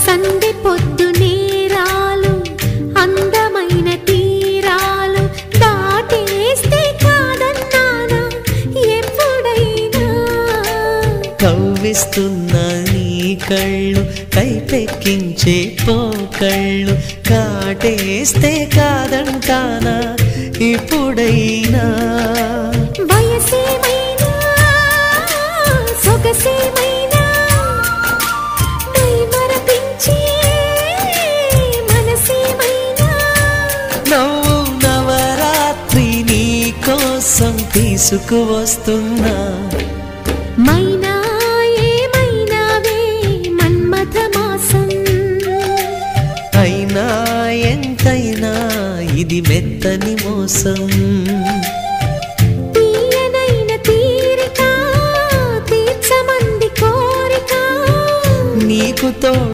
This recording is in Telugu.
సందె పొద్దు నేరాలు అందమైన తీరాలు దాటేస్తే కాదన్నానా ఎప్పుడైనా కవ్విస్తున్న నీ కళ్ళు కైపెక్కించే పోకళ్ళు కాటేస్తే కాదంటానా ఇప్పుడైనా వయసేమైనా సొగసేమైనా మైమరపించే మనసేమైనా నవ్వు నవరాత్రి నీ కోసం తీసుకువస్తున్నా మైనా ఏమైనావే మన్మథ మాసం అయినా ఎంతైనా ఇది మెత్తని మోసం తీయనైన తీరిక తీర్చమంది కోరిక నీకు